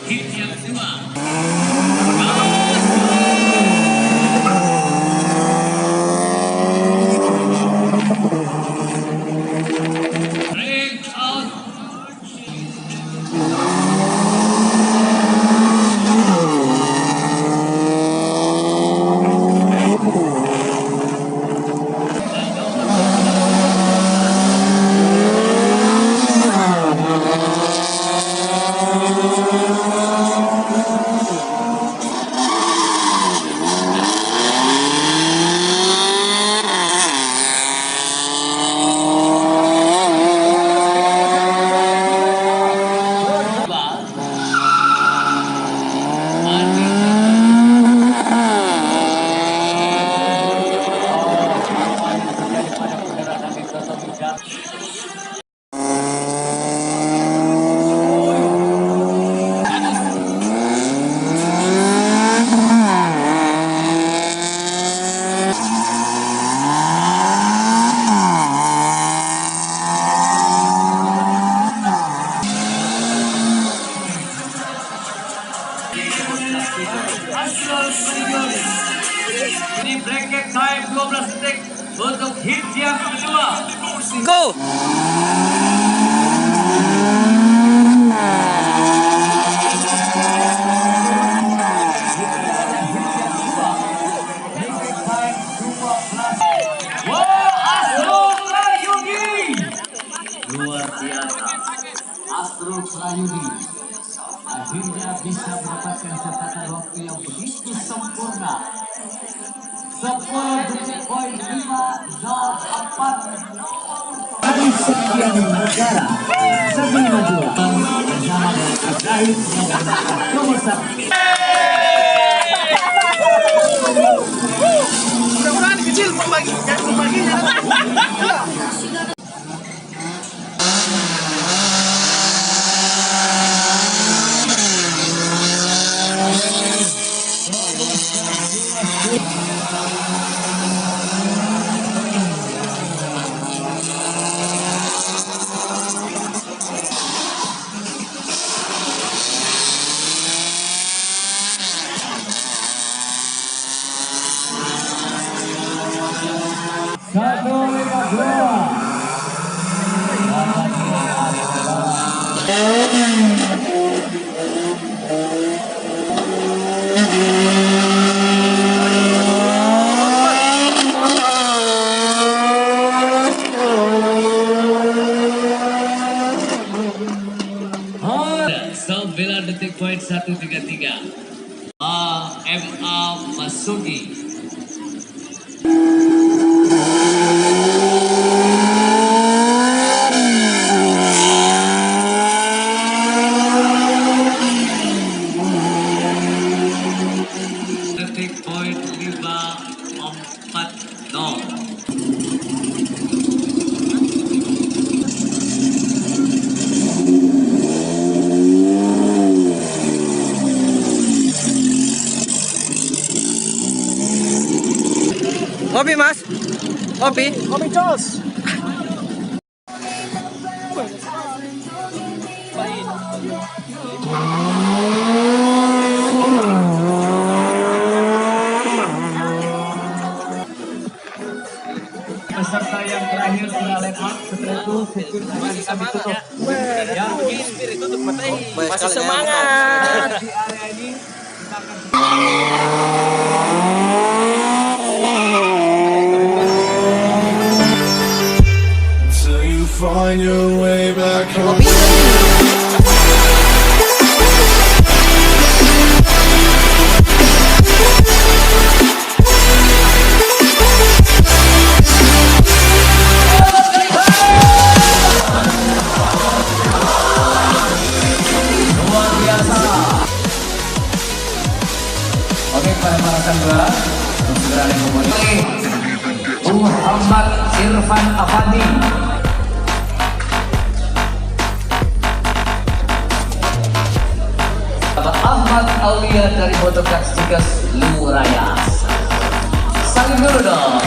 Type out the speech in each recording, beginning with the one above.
hit yang kedua. Break out. Ini bracket time 12 detik untuk hit yang kedua. Go! Wow, Astro Prayudi. Luar biasa. Astro Prayudi akhirnya bisa mendapatkan catatan waktu yang begitu sempurna. 10.504 dari sekian negara sebelum maju bersama dengan Ibrahim yang mendapatkan nomor 1. Mudah-mudahan kecil pembaginya. Detik poin 133. MA Masugi. Detik poin 540. Kopi mas, kopi. Kopi Jos. Peserta yang terakhir sudah line up, setelah itu sirkuit akan ditutup. Yang Tutup mata. Masih semangat. di area ini kita akan find your way back home. luar biasa. Oke, pada para juara untuk segera dimulai. Muhammad Irfan Afandi. Ahmad Aulia dari Motovcars Tigas Lurayas. Salim dulu dong.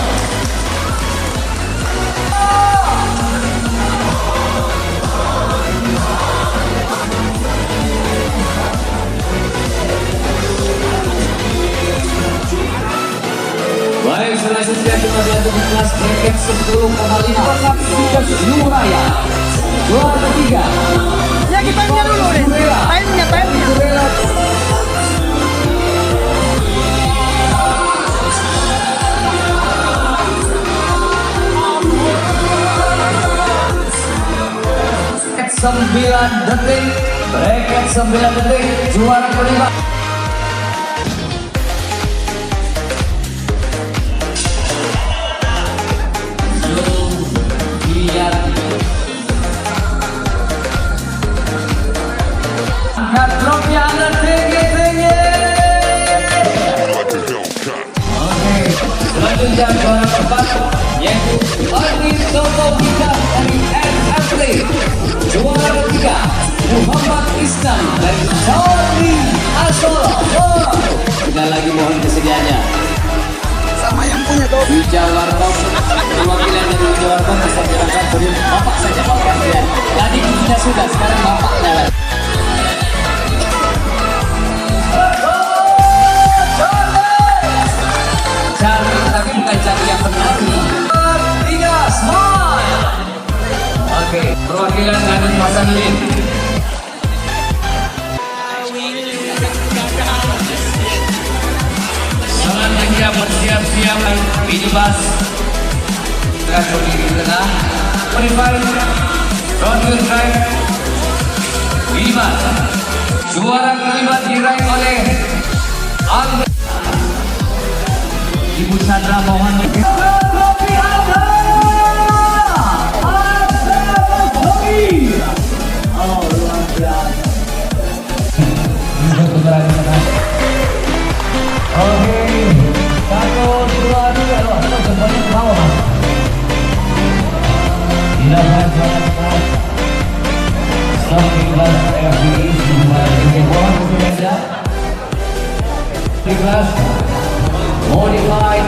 10,5 Sikas Juraya. Juara ketiga. Lagi time-nya dulu deh. Time-nya. Sembilan detik, bracket 9 detik, juara kelima. Angkat trofnya anda tinggi. Oke, selanjutnya juara keempat yaitu Adi Sokovika dari SFC. Juara ketiga Muhammad Islam dari Saudi Asolo. Sekali lagi mohon kesediaannya. Sama yang punya tuh. Wijawarkop, perwakilan dari Wijawarkop bisa dilakukan beri bapak saja bapak ya. Tadi kita sudah, sekarang bapaknya lah. Cari tapi bukan cari yang benar. 3 smile. Oke, perwakilan dari Hasanuddin. Selanjutnya bersiap-siap minibus dengan berdiri di tengah. Private Roadwheel Drive minibus. Juara kelima diraih oleh Albert. Ibu Sandra mohon trofi Anda. Oh, luar biasa. Oke, 1, 2, 3, loh, semuanya ke bawah, Mas. Silakan jangan stop kelas FBI di bawah meja. Kelas modified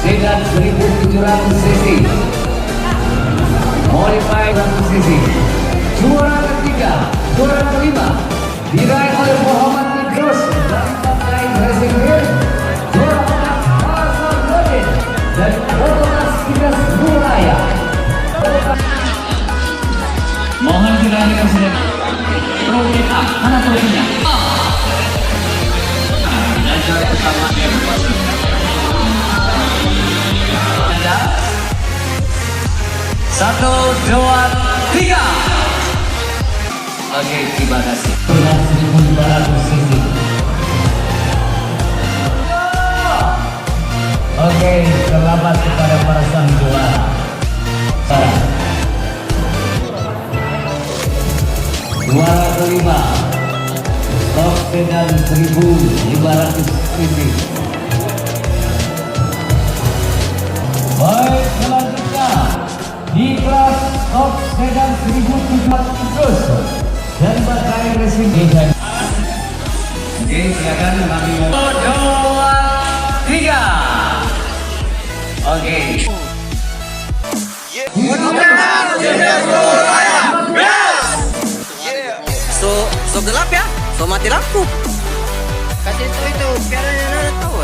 sedan 1700 cc. Modified 100 cc. Juara ketiga, juara kelima diraih oleh Muhammad Idrus dari Top9 Racing Hill. Juara keempat Hasanuddin dari Otomas Sikas Juraya. Mohon dilanjutkan saja. Trofi A, mana trofinya? A. Dan juara pertama ada 1, 2, 3. Oke, terima kasih. 1200 cc. Oke, selamat kepada para sang juara. Juara kelima, stok sedan 1500 cc. Baik, selanjutnya di kelas stok sedan 1700 dan Batai Racing Design. Oke, silakan kami 1, 2, 3. Oke. So gelap ya? So mati lampu. Kasih itu biar ada tahu.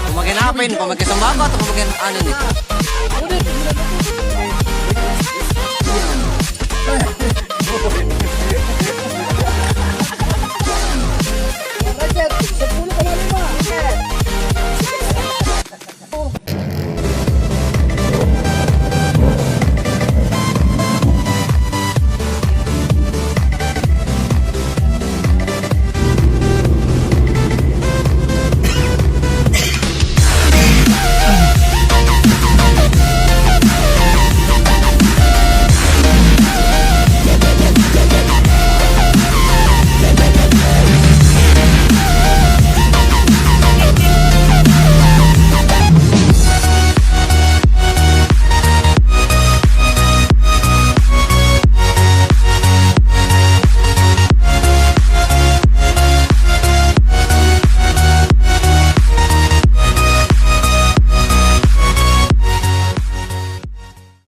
Pemakai apa ini? Pemakai sembako atau pemakai anu nih?